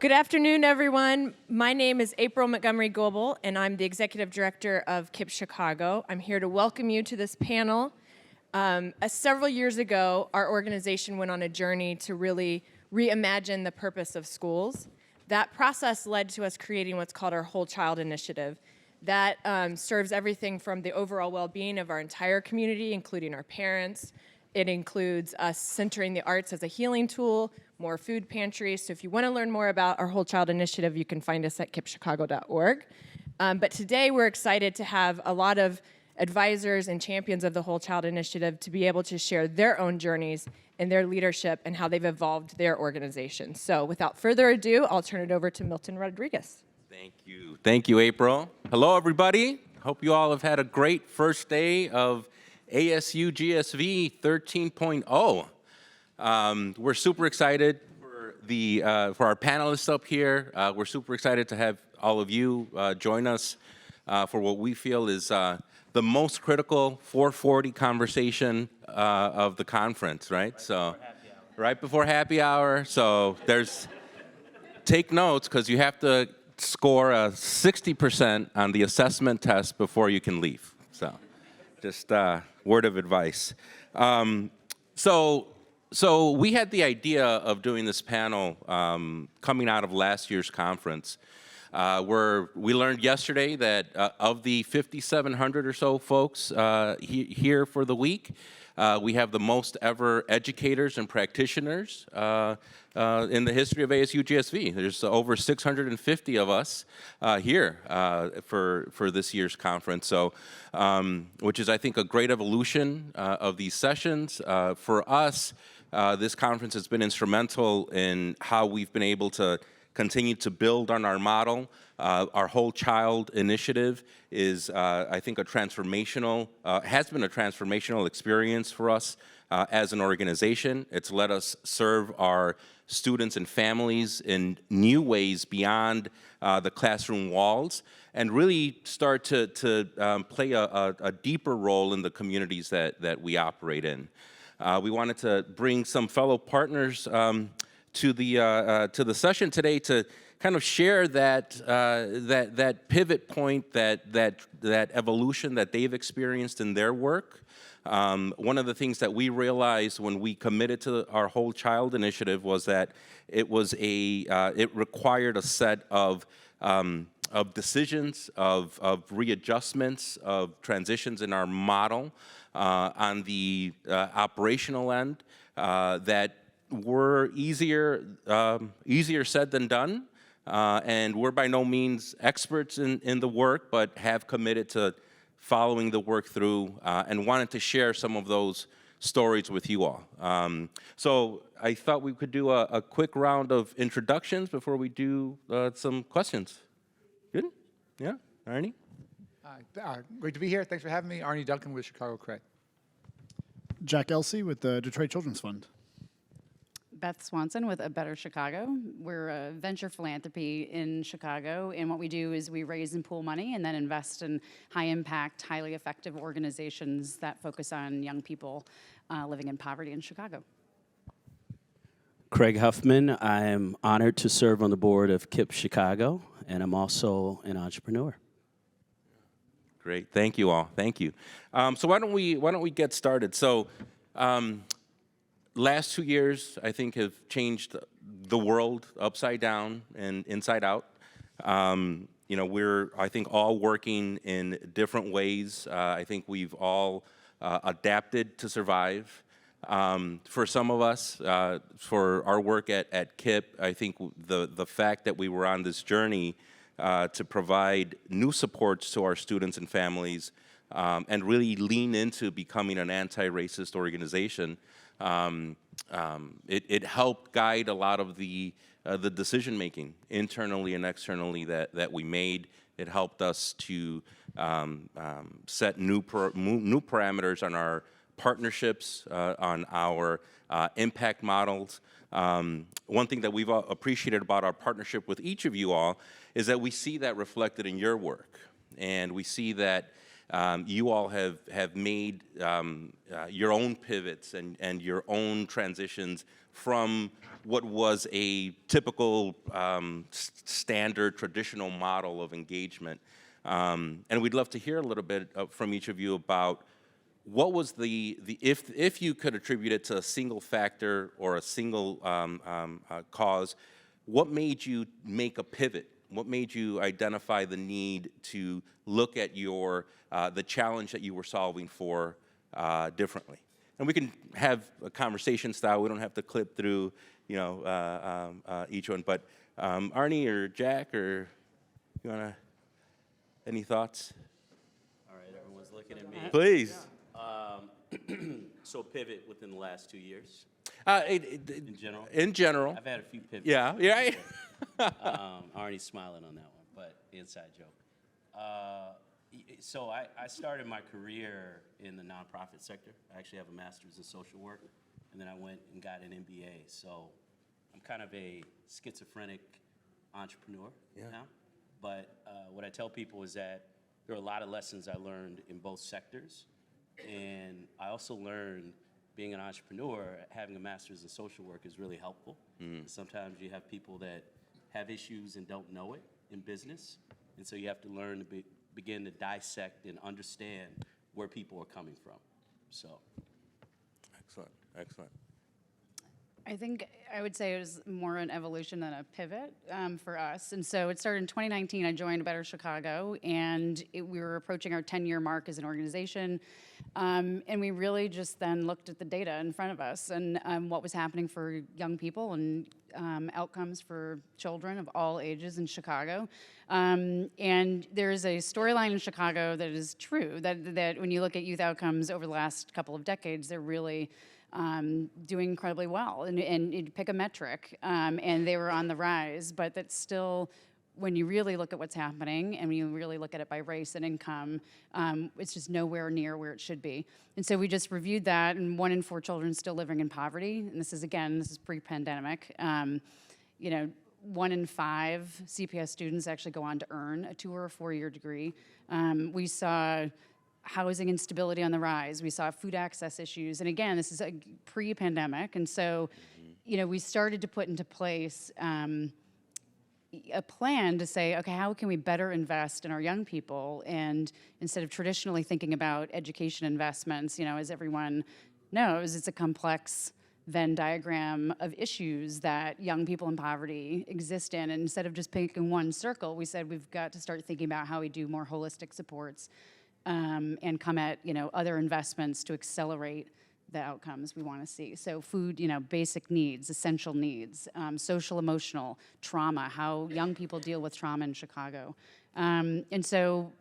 Good afternoon, everyone. My name is April Montgomery Goble, and I'm the Executive Director of KIPP Chicago. I'm here to welcome you to this panel. Several years ago, our organization went on a journey to really reimagine the purpose of schools. That process led to us creating what's called our Whole Child Initiative. That serves everything from the overall well-being of our entire community, including our parents. It includes us centering the arts as a healing tool, more food pantries. So if you want to learn more about our Whole Child Initiative, you can find us at kippchicago.org. But today we're excited to have a lot of advisors and champions of the Whole Child Initiative to be able to share their own journeys and their leadership and how they've evolved their organization. So without further ado, I'll turn it over to Milton Rodriguez. Thank you. Thank you, April. Hello, everybody. Hope you all have had a great first day of ASU+GSV 13.0. We're super excited for our panelists up here. We're super excited to have all of you join us for what we feel is the most critical 4:40 conversation of the conference, right? Right before happy hour. So take notes because you have to score a 60% on the assessment test before you can leave. So just word of advice. So we had the idea of doing this panel coming out of last year's conference, where we learned yesterday that of the 5,700 or so folks here for the week, we have the most ever educators and practitioners in the history of ASU+GSV. There's over 650 of us here for this year's conference, so which is, I think, a great evolution of these sessions. For us, this conference has been instrumental in how we've been able to continue to build on our model. Our Whole Child Initiative is, I think, has been a transformational experience for us as an organization. It's let us serve our students and families in new ways beyond the classroom walls and really start to play a deeper role in the communities that we operate in. We wanted to bring some fellow partners to the session today to kind of share that pivot point, that evolution that they've experienced in their work. One of the things that we realized when we committed to our Whole Child Initiative was that it required a set of decisions, of readjustments, of transitions in our model on the operational end that were easier said than done, and we're by no means experts in the work, but have committed to following the work through and wanted to share some of those stories with you all. So I thought we could do a quick round of introductions before we do some questions. Good? Yeah? Arne? Great to be here. Thanks for having me. Arne Duncan with Chicago CRED. Jack Elsey with the Detroit Children's Fund. Beth Swanson with A Better Chicago. We're a venture philanthropy in Chicago, and what we do is we raise and pool money and then invest in high-impact, highly effective organizations that focus on young people living in poverty in Chicago. Craig Huffman. I am honored to serve on the board of KIPP Chicago, and I'm also an entrepreneur. Great, thank you all. Thank you. So why don't we get started? So. Last 2 years, I think, have changed the world upside down and inside out. We're, I think, all working in different ways. I think we've all adapted to survive. For some of us, for our work at KIPP, I think the fact that we were on this journey to provide new supports to our students and families and really lean into becoming an anti-racist organization. It helped guide a lot of the decision making internally and externally that we made. It helped us to set new parameters on our partnerships, on our impact models. One thing that we've appreciated about our partnership with each of you all is that we see that reflected in your work, and we see that You all have made your own pivots and your own transitions from what was a typical standard traditional model of engagement. And we'd love to hear a little bit from each of you about what was if you could attribute it to a single factor or a single cause, what made you make a pivot? What made you identify the need to look at the challenge that you were solving for differently? And we can have a conversation style. We don't have to clip through, each one. But Arne or Jack, or any thoughts? All right, everyone's looking at me. Please. So pivot within the last 2 years, In general? In general. I've had a few pivots. Yeah. Yeah. Arnie's smiling on that one, but inside joke. So I started my career in the nonprofit sector. I actually have a master's in social work, and then I went and got an MBA. So I'm kind of a schizophrenic entrepreneur now. But what I tell people is that there are a lot of lessons I learned in both sectors. And I also learned, being an entrepreneur, having a master's in social work is really helpful. Sometimes you have people that have issues and don't know it in business. And so you have to learn to begin to dissect and understand where people are coming from. So. Excellent. I think I would say it was more an evolution than a pivot for us. And so it started in 2019. I joined Better Chicago, and we were approaching our 10-year mark as an organization. And we really just then looked at the data in front of us and what was happening for young people and outcomes for children of all ages in Chicago. And there's a storyline in Chicago that is true, that when you look at youth outcomes over the last couple of decades, they're really doing incredibly well, and you pick a metric, and they were on the rise, but that's still, when you really look at what's happening, and when you really look at it by race and income, it's just nowhere near where it should be. And so we just reviewed that, and 1 in 4 children still living in poverty, and this is pre-pandemic. 1 in 5 CPS students actually go on to earn a 2 or a 4-year degree. We saw housing instability on the rise. We saw food access issues. And again, this is a pre-pandemic. And so, we started to put into place a plan to say, okay, how can we better invest in our young people? And instead of traditionally thinking about education investments, as everyone knows, it's a complex Venn diagram of issues that young people in poverty exist in. And instead of just picking one circle, we said we've got to start thinking about how we do more holistic supports and come at other investments to accelerate the outcomes we want to see. So food, basic needs, essential needs, social, emotional, trauma, how young people deal with trauma in Chicago. And so,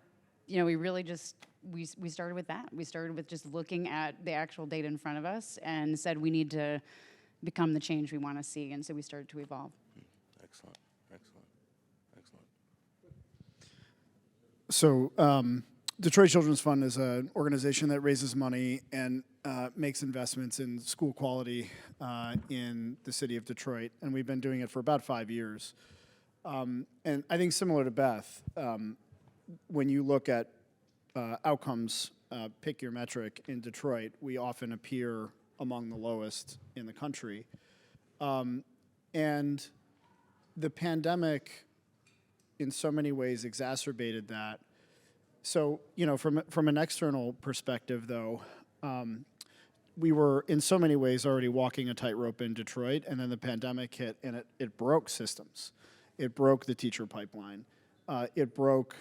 we really just, we started with that. We started with just looking at the actual data in front of us and said we need to become the change we want to see. And so we started to evolve. Excellent. So Detroit Children's Fund is an organization that raises money and makes investments in school quality in the city of Detroit, and we've been doing it for about 5 years. And I think similar to Beth, when you look at outcomes, pick your metric, in Detroit, we often appear among the lowest in the country. And the pandemic, in so many ways, exacerbated that. So, from an external perspective, though, we were in so many ways already walking a tightrope in Detroit, and then the pandemic hit, and it broke systems. It broke the teacher pipeline. It broke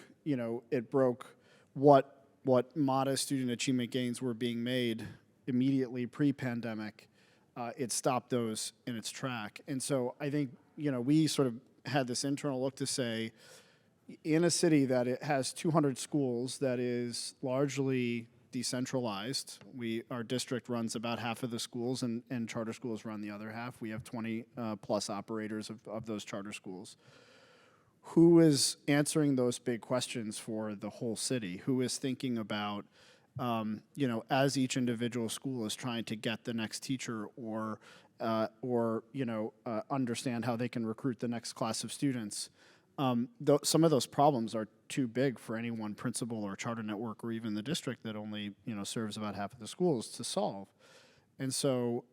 what modest student achievement gains were being made immediately pre-pandemic. It stopped those in its track. And so I think, we sort of had this internal look to say, in a city that it has 200 schools that is largely decentralized, our district runs about half of the schools, and charter schools run the other half. We have 20 plus operators of those charter schools. Who is answering those big questions for the whole city? Who is thinking about, as each individual school is trying to get the next teacher or understand how they can recruit the next class of students? some of those problems are too big for any one principal or charter network or even the district that only serves about half of the schools to solve. And so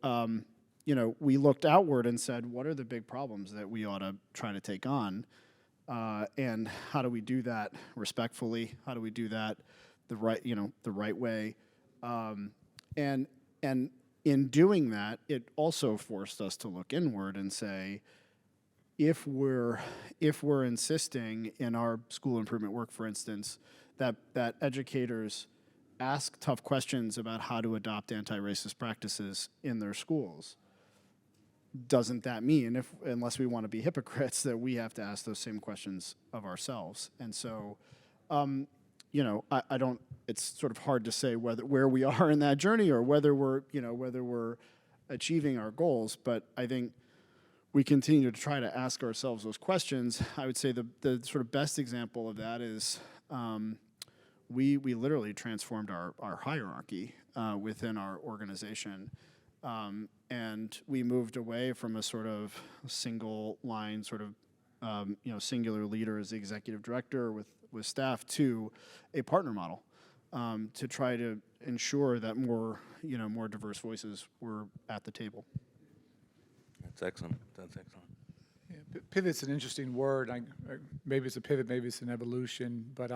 we looked outward and said, what are the big problems that we ought to try to take on, and how do we do that respectfully? How do we do that the right way? And in doing that, it also forced us to look inward and say, if we're insisting in our school improvement work, for instance, that educators ask tough questions about how to adopt anti-racist practices in their schools, doesn't that mean, unless we want to be hypocrites, that we have to ask those same questions of ourselves? And so, I don't. It's sort of hard to say where we are in that journey or whether we're achieving our goals. But I think we continue to try to ask ourselves those questions. I would say the sort of best example of that is we literally transformed our hierarchy within our organization. And we moved away from a sort of single line, sort of singular leader as the executive director with staff to a partner model to try to ensure that more diverse voices were at the table. That's excellent. That's excellent. Yeah, pivot's an interesting word. Maybe it's a pivot, maybe it's an evolution. But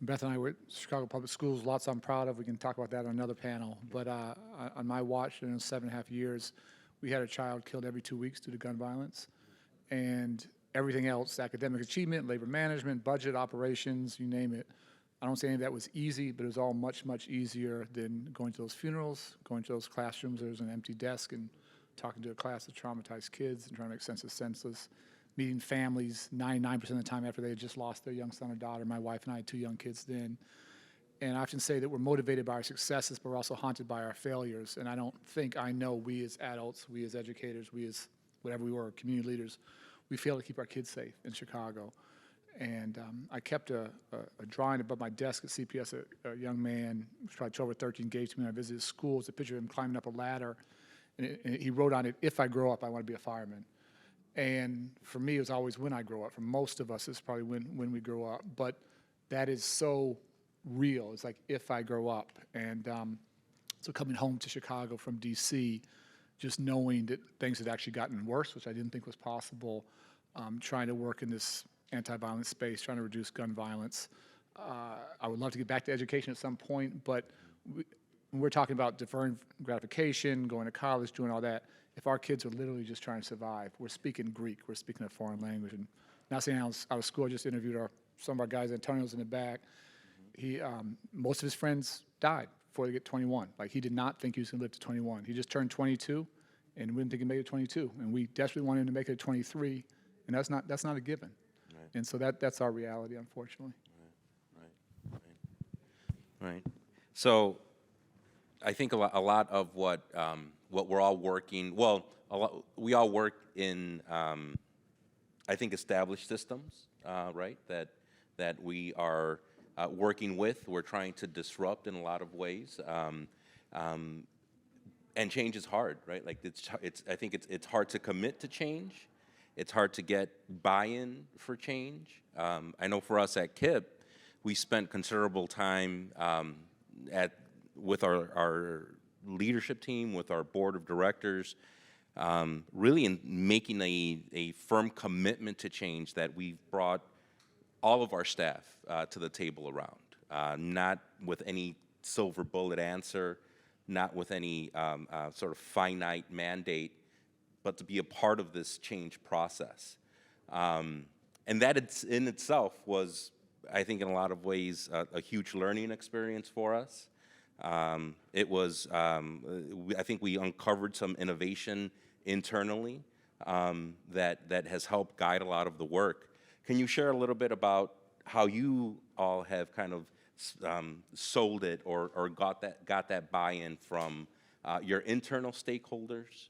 Beth and I were at Chicago Public Schools, lots I'm proud of. We can talk about that on another panel. But on my watch, in 7.5 years, we had a child killed every 2 weeks due to gun violence. And everything else, academic achievement, labor management, budget, operations, you name it. I don't say any of that was easy, but it was all much, much easier than going to those funerals, going to those classrooms where there's an empty desk and talking to a class of traumatized kids and trying to make sense of senseless, meeting families 99% of the time after they had just lost their young son or daughter. My wife and I had 2 young kids then. And I often say that we're motivated by our successes, but we're also haunted by our failures. And I don't think I know we as adults, we as educators, we as whatever we were, community leaders, we fail to keep our kids safe in Chicago. And I kept a drawing above my desk at CPS, a young man, probably 12 or 13, gave to me when I visited school. It's a picture of him climbing up a ladder. And he wrote on it, "If I grow up, I want to be a fireman." And for me, it was always when I grow up. For most of us, it's probably when we grow up. But that is so real. It's like, if I grow up. And so coming home to Chicago from D.C., just knowing that things had actually gotten worse, which I didn't think was possible, trying to work in this anti-violence space, trying to reduce gun violence. I would love to get back to education at some point, but when we're talking about deferring gratification, going to college, doing all that, if our kids are literally just trying to survive, we're speaking Greek, we're speaking a foreign language. And not saying I was out of school, I just interviewed some of our guys, Antonio's in the back. Most of his friends died before they get 21. Like, he did not think he was going to live to 21. He just turned 22 and we didn't think he'd make it 22. And we desperately wanted him to make it 23, and that's not a given. Right. And so that's our reality, unfortunately. Right. So I think a lot of what we're all working, we all work in, I think, established systems, right, that we are working with. We're trying to disrupt in a lot of ways. And change is hard, right? Like, I think it's hard to commit to change. It's hard to get buy-in for change. I know for us at KIPP, we spent considerable time with our leadership team, with our board of directors, really in making a firm commitment to change that we've brought all of our staff to the table around, not with any silver bullet answer, not with any sort of finite mandate, but to be a part of this change process. And that in itself was, I think, in a lot of ways, a huge learning experience for us. It was, I think we uncovered some innovation internally that has helped guide a lot of the work. Can you share a little bit about how you all have kind of sold it or got that buy-in from your internal stakeholders,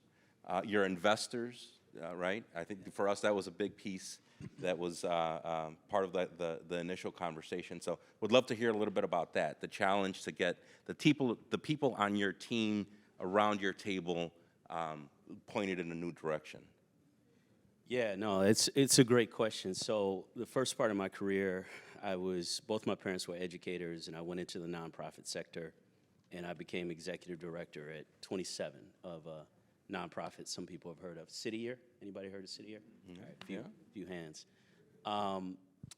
your investors, right? I think for us that was a big piece that was part of the initial conversation. So would love to hear a little bit about that, the challenge to get the people on your team around your table pointed in a new direction. Yeah, no, it's a great question. So the first part of my career, both my parents were educators, and I went into the nonprofit sector, and I became executive director at 27 of a nonprofit some people have heard of. City Year? Anybody heard of City Year? All right, few hands.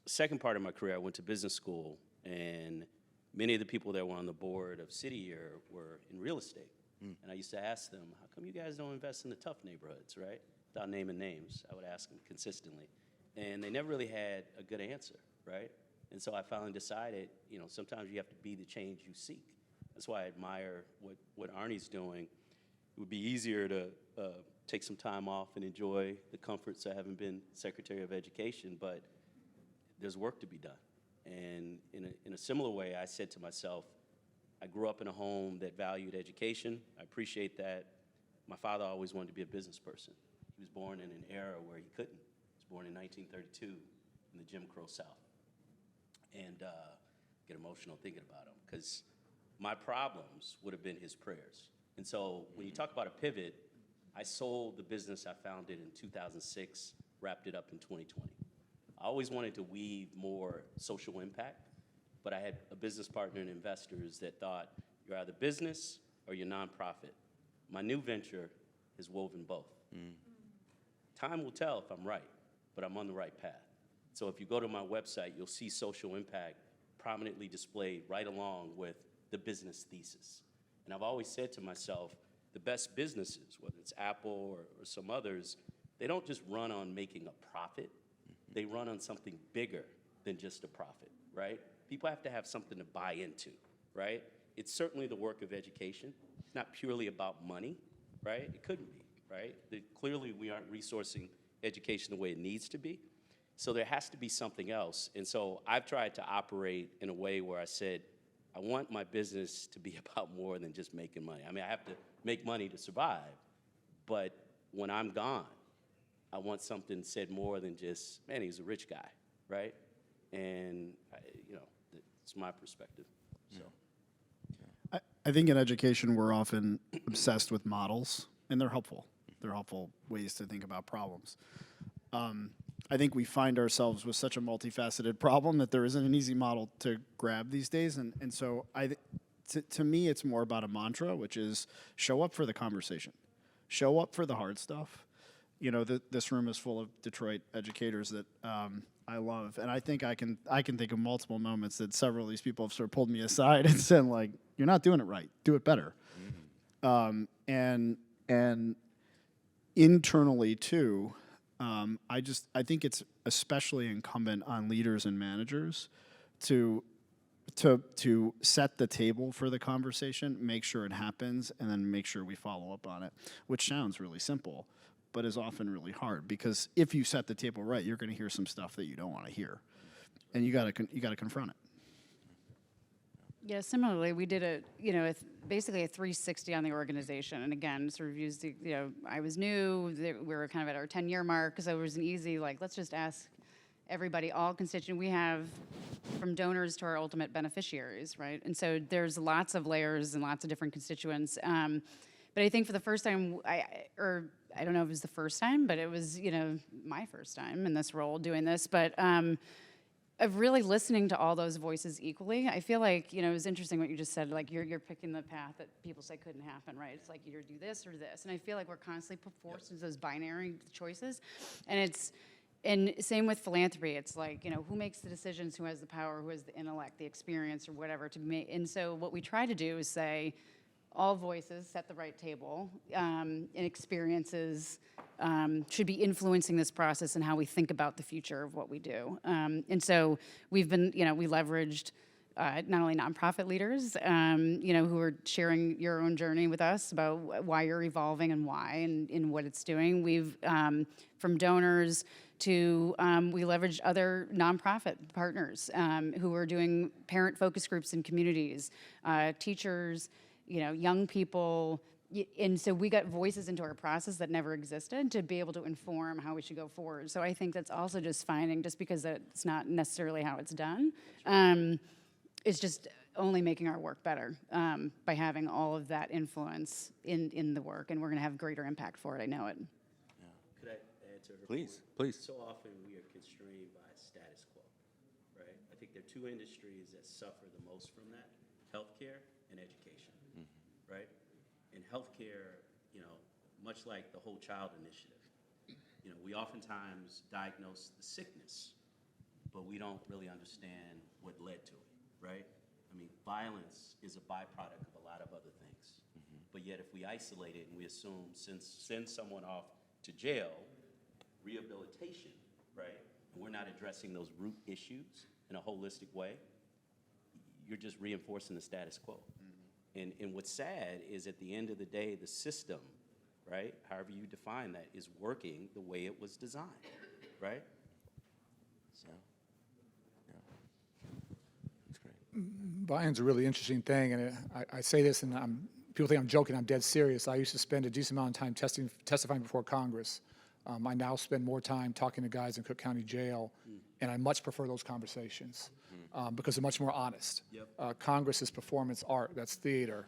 Second part of my career, I went to business school, and many of the people that were on the board of City Year were in real estate. And I used to ask them, how come you guys don't invest in the tough neighborhoods, right? Without naming names, I would ask them consistently. And they never really had a good answer, right? And so I finally decided, sometimes you have to be the change you seek. That's why I admire what Arne's doing. It would be easier to take some time off and enjoy the comforts of having been Secretary of Education, but there's work to be done. And in a similar way, I said to myself, I grew up in a home that valued education. I appreciate that. My father always wanted to be a business person. He was born in an era where he couldn't. He was born in 1932 in the Jim Crow South. And get emotional thinking about him, because my problems would have been his prayers. And so when you talk about a pivot, I sold the business I founded in 2006, wrapped it up in 2020. I always wanted to weave more social impact, but I had a business partner and investors that thought you're either business or you're nonprofit. My new venture has woven both. Time will tell if I'm right, but I'm on the right path. So if you go to my website, you'll see social impact prominently displayed right along with the business thesis. And I've always said to myself, the best businesses, whether it's Apple or some others, they don't just run on making a profit. They run on something bigger than just a profit, right? People have to have something to buy into, right? It's certainly the work of education. It's not purely about money, right? It couldn't be, right? Clearly, we aren't resourcing education the way it needs to be. So there has to be something else. And so I've tried to operate in a way where I said, I want my business to be about more than just making money. I mean, I have to make money to survive, but when I'm gone, I want something said more than just, man, he's a rich guy, right? And, it's my perspective, so. I think in education, we're often obsessed with models, and they're helpful. They're helpful ways to think about problems. I think we find ourselves with such a multifaceted problem that there isn't an easy model to grab these days. And so to me, it's more about a mantra, which is show up for the conversation. Show up for the hard stuff. This room is full of Detroit educators that I love. And I think I can think of multiple moments that several of these people have sort of pulled me aside and said, like, you're not doing it right. Do it better. And internally, too, I think it's especially incumbent on leaders and managers to set the table for the conversation, make sure it happens, and then make sure we follow up on it, which sounds really simple, but is often really hard, because if you set the table right, you're going to hear some stuff that you don't want to hear, and you got to confront it. Yeah, similarly, we did basically a 360 on the organization. And again, sort of used I was new, we were kind of at our 10-year mark, so it was an easy, let's just ask everybody, all constituent. We have from donors to our ultimate beneficiaries, right? And so there's lots of layers and lots of different constituents. But I think for the first time, I don't know if it was the first time, but it was, my first time in this role doing this, but of really listening to all those voices equally. I feel like, it was interesting what you just said, like you're picking the path that people say couldn't happen, right? It's like either do this or this. And I feel like we're constantly put forced into those binary choices. And same with philanthropy. It's like, who makes the decisions, who has the power, who has the intellect, the experience, or whatever to make. And so what we try to do is say, all voices set the right table, and experiences should be influencing this process and how we think about the future of what we do. And so we've been, we leveraged not only nonprofit leaders, who are sharing your own journey with us about why you're evolving and why and what it's doing. We've, from donors to, we leveraged other nonprofit partners who are doing parent focus groups in communities, teachers, young people, and so we got voices into our process that never existed to be able to inform how we should go forward. So I think that's also just finding, just because it's not necessarily how it's done, it's just only making our work better by having all of that influence in the work, and we're going to have greater impact for it. I know it. Could I add to her Please, point? please. So often we are constrained by status quo, right? I think there are two industries that suffer the most from that, healthcare and education, right? In healthcare, much like the Whole Child Initiative, we oftentimes diagnose the sickness, but we don't really understand what led to it, right? I mean, violence is a byproduct of a lot of other things. But yet if we isolate it and we assume send someone off to jail, rehabilitation, right? And we're not addressing those root issues in a holistic way, you're just reinforcing the status quo. And what's sad is at the end of the day, the system, right, however you define that, is working the way it was designed, right? So, That's great. Buy-in's a really interesting thing, and I say this, and people think I'm joking. I'm dead serious. I used to spend a decent amount of time testifying before Congress. I now spend more time talking to guys in Cook County Jail, and I much prefer those conversations because they're much more honest. Yep. Congress is performance art. That's theater.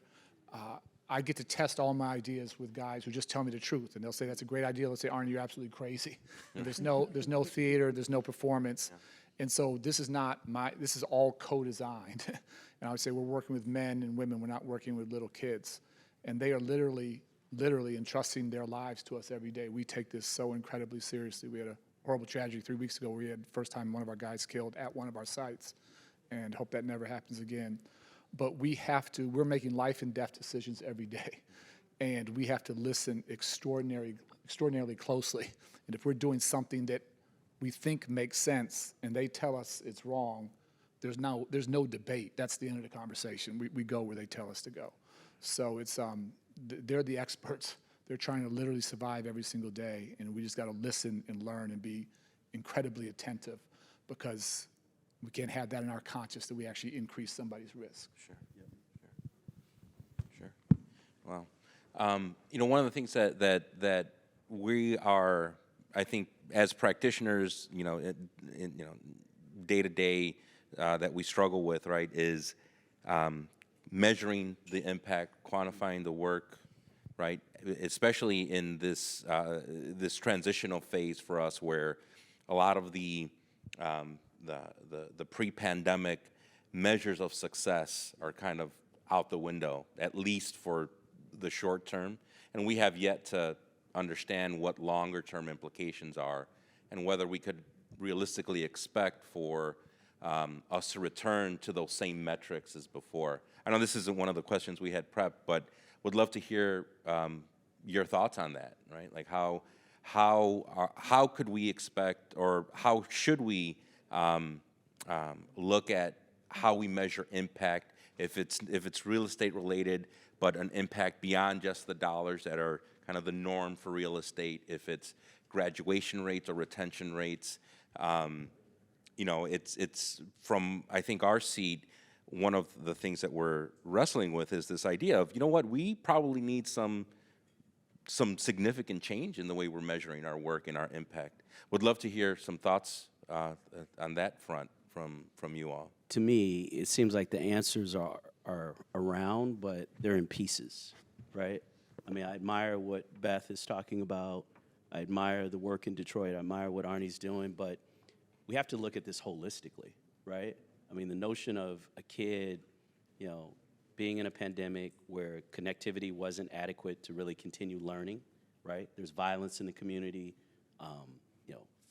I get to test all my ideas with guys who just tell me the truth, and they'll say that's a great idea. They'll say, Arne, you're absolutely crazy. And there's no theater. There's no performance. And so this is all co-designed. And I would say we're working with men and women. We're not working with little kids. And they are literally entrusting their lives to us every day. We take this so incredibly seriously. We had a horrible tragedy 3 weeks ago where we had the first time one of our guys killed at one of our sites, and hope that never happens again. But we're making life and death decisions every day. And we have to listen extraordinarily closely. And if we're doing something that we think makes sense and they tell us it's wrong, there's no debate. That's the end of the conversation. We go where they tell us to go. So it's they're the experts. They're trying to literally survive every single day, and we just got to listen and learn and be incredibly attentive, because we can't have that in our conscience that we actually increase somebody's risk. Sure. Sure. Wow. One of the things that we are, I think, as practitioners, day to day that we struggle with, right, is measuring the impact, quantifying the work, right, especially in this this transitional phase for us, where a lot of the pre-pandemic measures of success are kind of out the window, at least for the short term, and we have yet to understand what longer term implications are and whether we could realistically expect for us to return to those same metrics as before. I know this isn't one of the questions we had prepped, but would love to hear your thoughts on that, right? Like how could we expect, or how should we look at how we measure impact, if it's real estate related, but an impact beyond just the dollars that are kind of the norm for real estate, if it's graduation rates or retention rates. It's from, I think, our seat, one of the things that we're wrestling with is this idea of, we probably need some significant change in the way we're measuring our work and our impact. Would love to hear some thoughts on that front from you all. to me, it seems like the answers are around, but they're in pieces, right? I mean, I admire what Beth is talking about. I admire the work in Detroit. I admire what Arne's doing, but we have to look at this holistically, right? I mean, the notion of a kid, being in a pandemic where connectivity wasn't adequate to really continue learning, right? There's violence in the community,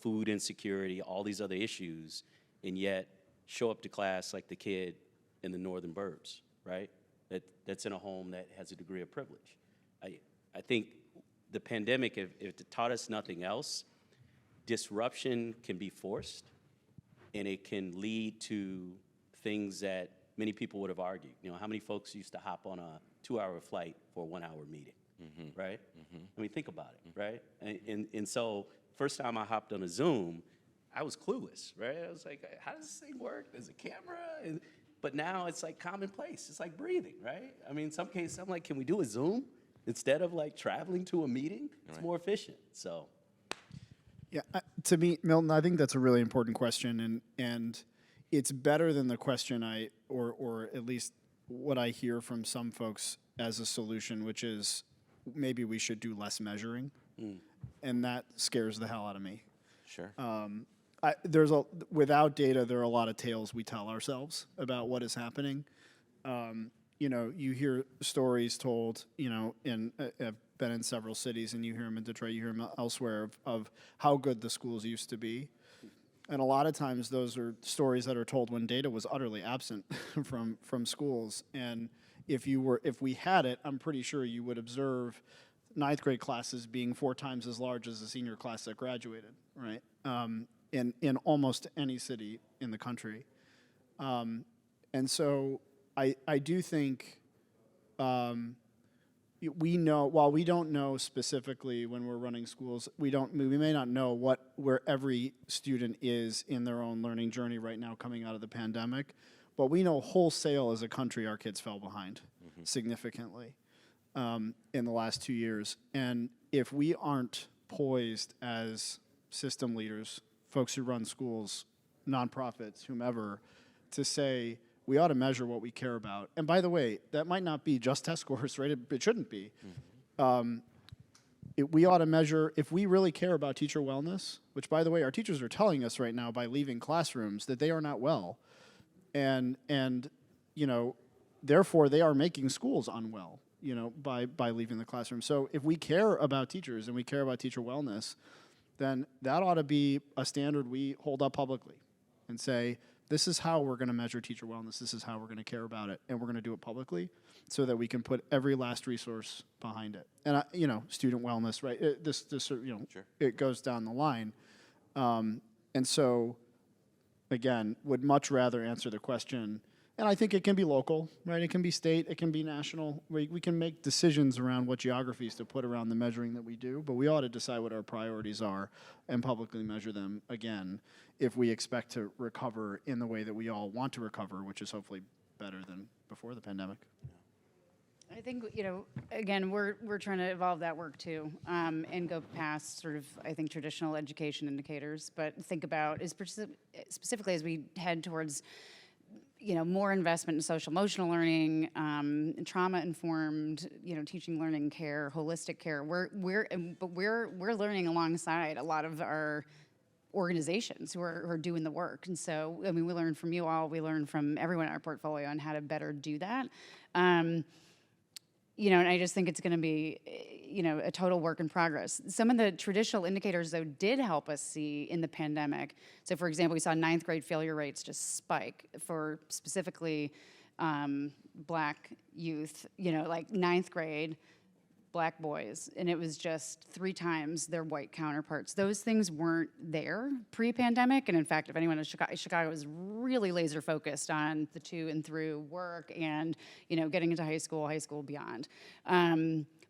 food insecurity, all these other issues, and yet show up to class like the kid in the northern burbs, right? That's in a home that has a degree of privilege. I think the pandemic, if it taught us nothing else, disruption can be forced, and it can lead to things that many people would have argued. How many folks used to hop on a 2-hour flight for a 1-hour meeting, right? I mean, think about it, right? And so first time I hopped on a Zoom, I was clueless, right? I was like, how does this thing work? There's a camera? But now it's like commonplace. It's like breathing, right? I mean, in some cases, I'm like, can we do a Zoom instead of like traveling to a meeting? It's more efficient, so. Yeah, to me, Milton, I think that's a really important question, and it's better than the question or at least what I hear from some folks as a solution, which is maybe we should do less measuring. and that scares the hell out of me. Sure. Without data, there are a lot of tales we tell ourselves about what is happening. You know, you hear stories told, you know, I've been in several cities, and you hear them in Detroit, you hear them elsewhere, of how good the schools used to be. And a lot of times those are stories that are told when data was utterly absent from schools. And if we had it, I'm pretty sure you would observe ninth grade classes being 4 times as large as the senior class that graduated, right? In almost any city in the country. And so I do think we know, while we don't know specifically when we're running schools, we may not know where every student is in their own learning journey right now coming out of the pandemic, but we know wholesale as a country our kids fell behind significantly in the last 2 years. And if we aren't poised as system leaders, folks who run schools, nonprofits, whomever, to say, we ought to measure what we care about. And by the way, that might not be just test scores, right? It shouldn't be. We ought to measure, if we really care about teacher wellness, which, by the way, our teachers are telling us right now by leaving classrooms that they are not well. And you know, therefore, they are making schools unwell, you know, by leaving the classroom. So if we care about teachers and we care about teacher wellness, then that ought to be a standard we hold up publicly and say, this is how we're going to measure teacher wellness. This is how we're going to care about it, and we're going to do it publicly, so that we can put every last resource behind it. And you know, student wellness, right? This you know, sure. It goes down the line. And so, again, would much rather answer the question. And I think it can be local, right? It can be state, it can be national. We can make decisions around what geographies to put around the measuring that we do, but we ought to decide what our priorities are and publicly measure them again if we expect to recover in the way that we all want to recover, which is hopefully better than before the pandemic. I think, you know, again, we're trying to evolve that work too, and go past sort of, I think, traditional education indicators, but think about, specifically as we head towards, you know, more investment in social emotional learning, trauma-informed, you know, teaching, learning, care, holistic care. We're learning alongside a lot of our organizations who are doing the work. And so, I mean, we learn from you all, we learn from everyone in our portfolio on how to better do that. You know, and I just think it's going to be, you know, a total work in progress. Some of the traditional indicators, though, did help us see in the pandemic. So, for example, we saw ninth grade failure rates just spike for specifically Black youth, you know, like ninth grade Black boys, and it was just 3 times their white counterparts. Those things weren't there pre-pandemic, and in fact, if anyone in Chicago was really laser focused on the to and through work and, you know, getting into high school beyond.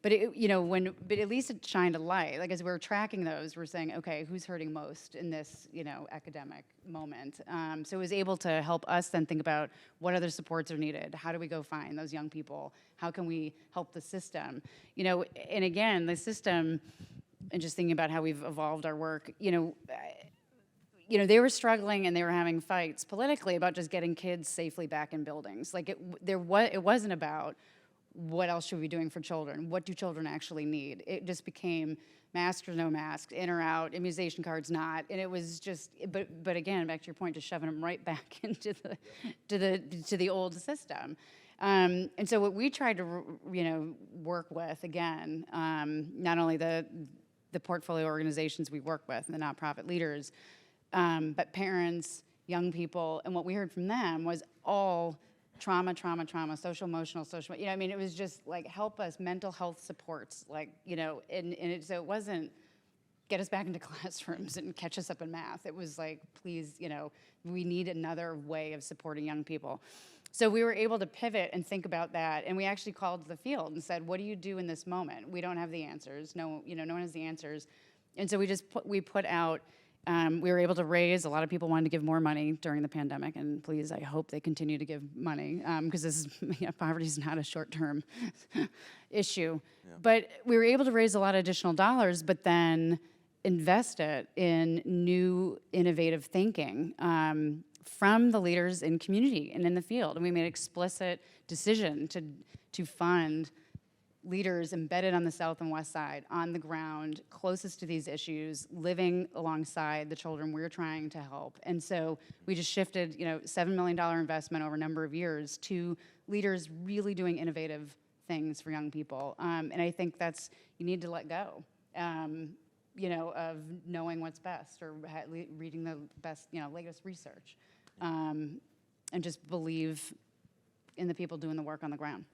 But but at least it shined a light. Like as we were tracking those, we're saying, okay, who's hurting most in this, you know, academic moment? So it was able to help us then think about what other supports are needed. How do we go find those young people? How can we help the system? You know, and again, the system, and just thinking about how we've evolved our work, you know, they were struggling and they were having fights politically about just getting kids safely back in buildings. Like it wasn't about what else should we be doing for children? What do children actually need? It just became mask or no mask, in or out, immunization cards not, and it was just. But again, back to your point, just shoving them right back into the old system. And so what we tried to work with again, not only the portfolio organizations we work with and the nonprofit leaders, but parents, young people, and what we heard from them was all trauma, social, emotional, I mean, it was just like, help us, mental health supports, like, so it wasn't get us back into classrooms and catch us up in math. It was like, please, we need another way of supporting young people. So we were able to pivot and think about that, and we actually called the field and said, what do you do in this moment? We don't have the answers. No one has the answers. And so we put out, we were able to raise, a lot of people wanted to give more money during the pandemic, and please, I hope they continue to give money, because this is, poverty is not a short-term issue. Yeah. But we were able to raise a lot of additional dollars, but then invest it in new, innovative thinking from the leaders in community and in the field. And we made an explicit decision to fund leaders embedded on the south and west side, on the ground, closest to these issues, living alongside the children we're trying to help. And so we just shifted, $7 million investment over a number of years to leaders really doing innovative things for young people. And I think you need to let go, of knowing what's best or reading the best, latest research, and just believe in the people doing the work on the ground.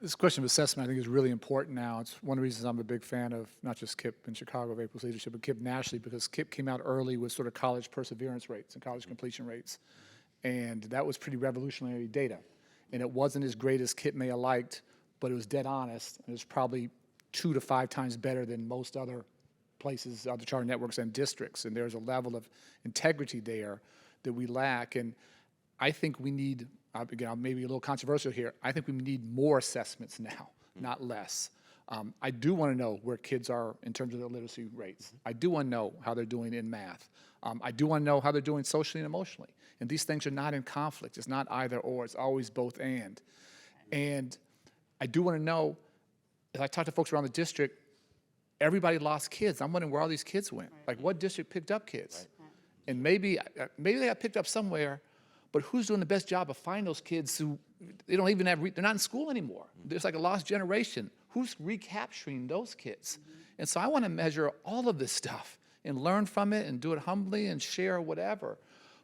This question of assessment, I think, is really important now. It's one of the reasons I'm a big fan of not just KIPP in Chicago of April's leadership, but KIPP nationally, because KIPP came out early with sort of college perseverance rates and college completion rates. And that was pretty revolutionary data. And it wasn't as great as KIPP may have liked, but it was dead honest. And it was probably 2 to 5 times better than most other places, other charter networks and districts. And there's a level of integrity there that we lack. And I think we need, again, maybe a little controversial here, I think we need more assessments now, not less. I do want to know where kids are in terms of their literacy rates. I do want to know how they're doing in math. I do want to know how they're doing socially and emotionally. And these things are not in conflict. It's not either or. It's always both and. And I do want to know, as I talk to folks around the district, everybody lost kids. I'm wondering where all these kids went. Like, what district picked up kids? And maybe they got picked up somewhere, but who's doing the best job of finding those kids who they don't even have, they're not in school anymore. There's like a lost generation. Who's recapturing those kids? And so I want to measure all of this stuff and learn from it and do it humbly and share whatever.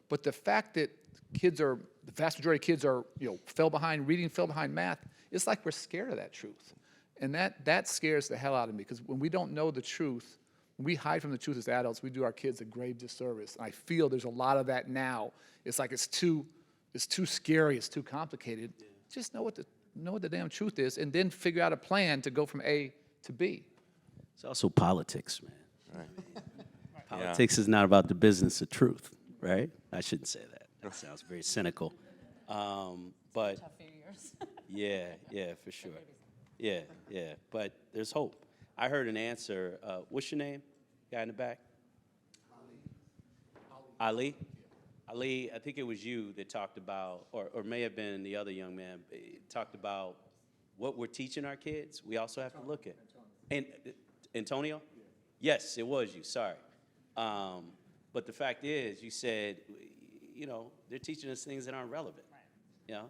But the fact that the vast majority of kids are, fell behind reading, fell behind math, it's like we're scared of that truth. And that scares the hell out of me, because when we don't know the truth, when we hide from the truth as adults, we do our kids a grave disservice. And I feel there's a lot of that now. It's like it's too scary, it's too complicated. Yeah. Just know what the damn truth is, and then figure out a plan to go from A to B. It's also politics, man. Right. Politics is not about the business of truth, right? I shouldn't say that. That sounds very cynical. But Tough few years. yeah, for sure. Yeah, but there's hope. I heard an answer. What's your name? Guy in the back? Ali? Ali, I think it was you that talked about, or may have been the other young man, talked about what we're teaching our kids. We also have to look at. And Antonio? Yes, it was you, sorry. But the fact is, you said, they're teaching us things that aren't relevant.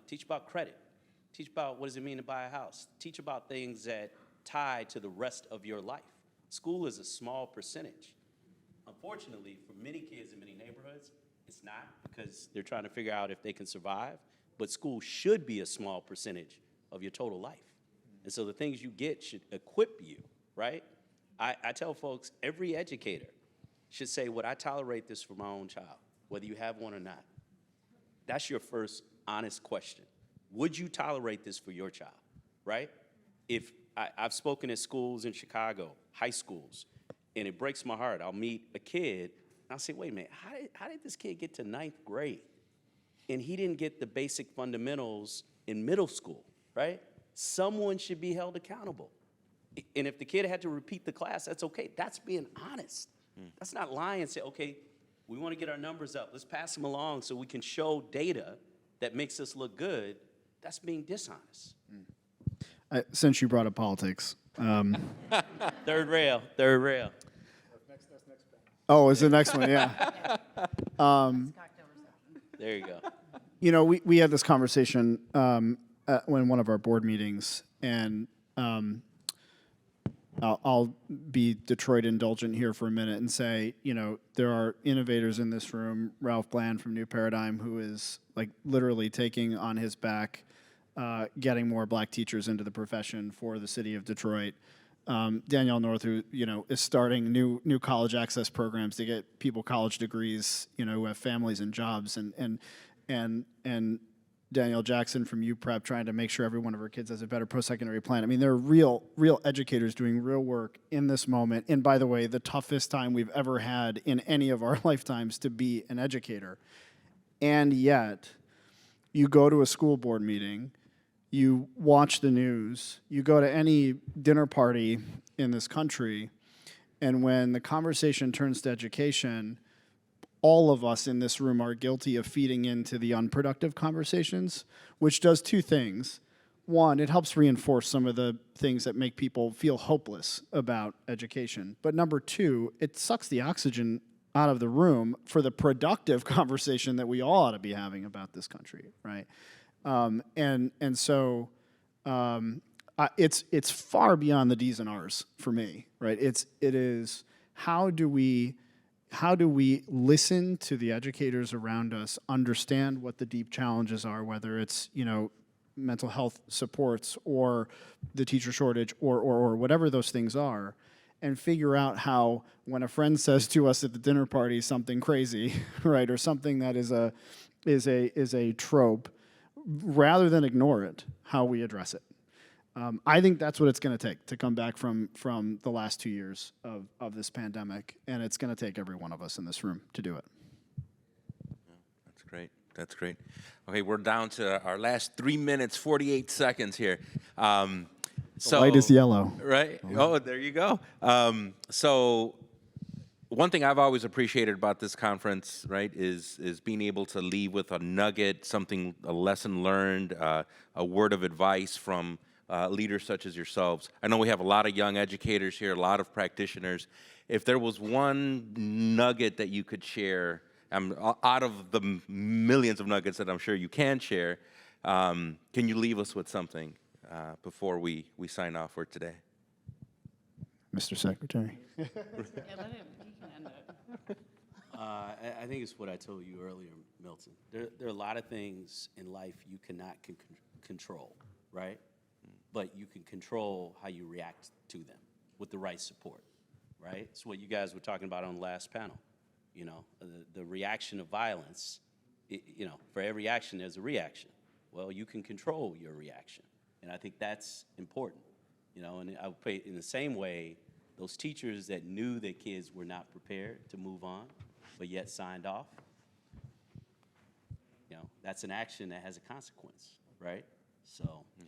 Teach about credit. Teach about what does it mean to buy a house. Teach about things that tie to the rest of your life. School is a small percentage. Unfortunately, for many kids in many neighborhoods, it's not, because they're trying to figure out if they can survive. But school should be a small percentage of your total life. And so the things you get should equip you, right? I tell folks, every educator should say, would I tolerate this for my own child, whether you have one or not? That's your first honest question. Would you tolerate this for your child, right? If I've spoken at schools in Chicago, high schools, and it breaks my heart. I'll meet a kid, and I'll say, wait a minute, how did this kid get to 9th grade? And he didn't get the basic fundamentals in middle school, right? Someone should be held accountable. And if the kid had to repeat the class, that's okay. That's being honest. That's not lying and say, okay, we want to get our numbers up. Let's pass them along so we can show data that makes us look good. That's being dishonest. Since you brought up politics. Third rail. Oh, it's the next one, yeah. There you go. We had this conversation when one of our board meetings, and I'll be Detroit indulgent here for a minute and say, there are innovators in this room. Ralph Bland from New Paradigm, who is like literally taking on his back getting more black teachers into the profession for the city of Detroit. Danielle North, who is starting new college access programs to get people college degrees, who have families and jobs, and Danielle Jackson from UPrep trying to make sure every one of her kids has a better post-secondary plan. I mean, there are real educators doing real work in this moment. And by the way, the toughest time we've ever had in any of our lifetimes to be an educator. And yet, you go to a school board meeting, you watch the news, you go to any dinner party in this country, and when the conversation turns to education, all of us in this room are guilty of feeding into the unproductive conversations, which does two things. one, it helps reinforce some of the things that make people feel hopeless about education. But number two, it sucks the oxygen out of the room for the productive conversation that we all ought to be having about this country, right? It's far beyond the D's and R's for me, right? It is how do we listen to the educators around us, understand what the deep challenges are, whether it's mental health supports or the teacher shortage or whatever those things are, and figure out how, when a friend says to us at the dinner party something crazy, right, or something that is a trope, rather than ignore it, how we address it. I think that's what it's going to take to come back from the last 2 years of this pandemic, and it's going to take every one of us in this room to do it. That's great. That's great. Okay, we're down to our last 3 minutes, 48 seconds here. The light is yellow. Right? Oh, there you go. So one thing I've always appreciated about this conference, right, is being able to leave with a nugget, something, a lesson learned, a word of advice from leaders such as yourselves. I know we have a lot of young educators here, a lot of practitioners. If there was one nugget that you could share, out of the millions of nuggets that I'm sure you can share, can you leave us with something before we sign off for today? Mr. Secretary. Yeah, let him, he can end it. I think it's what I told you earlier, Milton. There are a lot of things in life you cannot control, right? But you can control how you react to them with the right support, right? It's what you guys were talking about on the last panel. The reaction of violence, for every action, there's a reaction. Well, you can control your reaction. And I think that's important, and I would put it in the same way, those teachers that knew that kids were not prepared to move on, but yet signed off, that's an action that has a consequence, right? So. Yeah.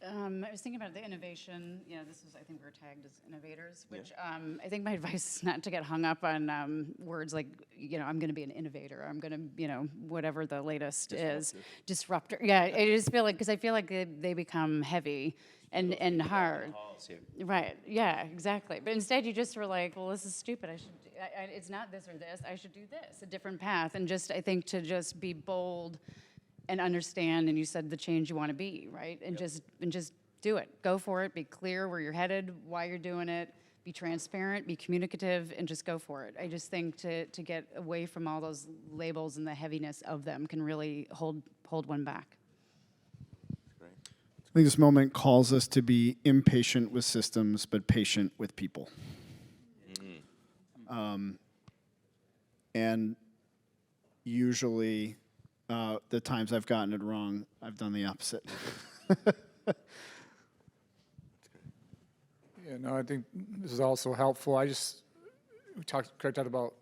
I was thinking about the innovation. I think we're tagged as innovators, which I think my advice is not to get hung up on words like, I'm going to be an innovator. I'm going to, whatever the latest is. Disruptor. Yeah, I just feel like, because I feel like they become heavy and hard. Right, yeah, exactly. But instead you just were like, well, this is stupid. It's not this or this. I should do this, a different path. And I think to just be bold and understand, and you said the change you want to be, right? And just do it. Go for it. Be clear where you're headed, why you're doing it. Be transparent, be communicative, and just go for it. I just think to get away from all those labels and the heaviness of them can really hold one back. I think this moment calls us to be impatient with systems, but patient with people. And usually, the times I've gotten it wrong, I've done the opposite. Yeah, no, I think this is also helpful. We talked about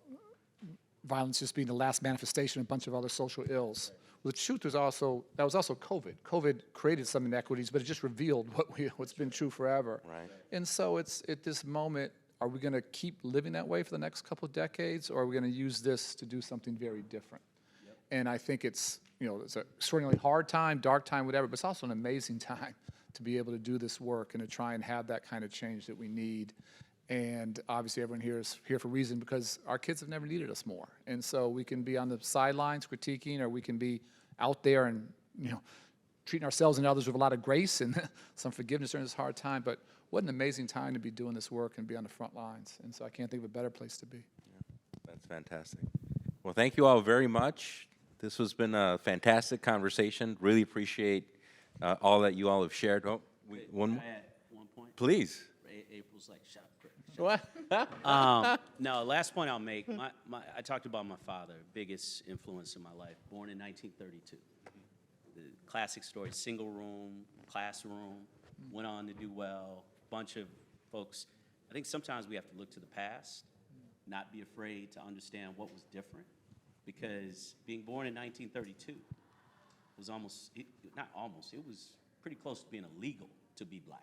violence just being the last manifestation of a bunch of other social ills. Well, the truth was that was also COVID. COVID created some inequities, but it just revealed what's been true forever. Right. And so it's at this moment, are we going to keep living that way for the next couple of decades, or are we going to use this to do something very different? Yep. And I think it's an extraordinarily hard time, dark time, whatever, but it's also an amazing time to be able to do this work and to try and have that kind of change that we need. And obviously everyone here is here for a reason, because our kids have never needed us more. And so we can be on the sidelines critiquing, or we can be out there and treating ourselves and others with a lot of grace and some forgiveness during this hard time. But what an amazing time to be doing this work and be on the front lines. And so I can't think of a better place to be. Yeah, that's fantastic. Well, thank you all very much. This has been a fantastic conversation. Really appreciate all that you all have shared. Oh, one more? Can I add one point? Please. April's like, shut up, Chris. No, last point I'll make. I talked about my father, biggest influence in my life, born in 1932. The classic story, single room, classroom, went on to do well, bunch of folks. I think sometimes we have to look to the past, not be afraid to understand what was different, because being born in 1932 was it was pretty close to being illegal to be black.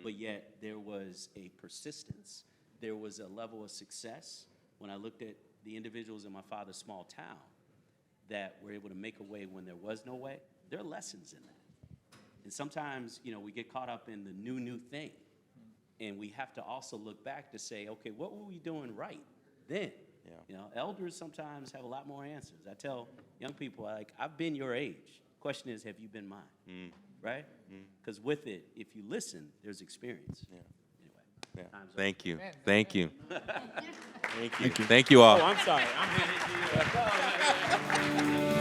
But yet there was a persistence, there was a level of success. When I looked at the individuals in my father's small town, that were able to make a way when there was no way, there are lessons in that. And sometimes, you know, we get caught up in the new thing. And we have to also look back to say, okay, what were we doing right then? Yeah. You know, elders sometimes have a lot more answers. I tell young people, like, I've been your age. Question is, have you been mine? Right? Because with it, if you listen, there's experience. Yeah. Anyway. Yeah. Time's up. Thank you. Thank you. Thank you. Thank you all. I'm sorry. I'm headed to you.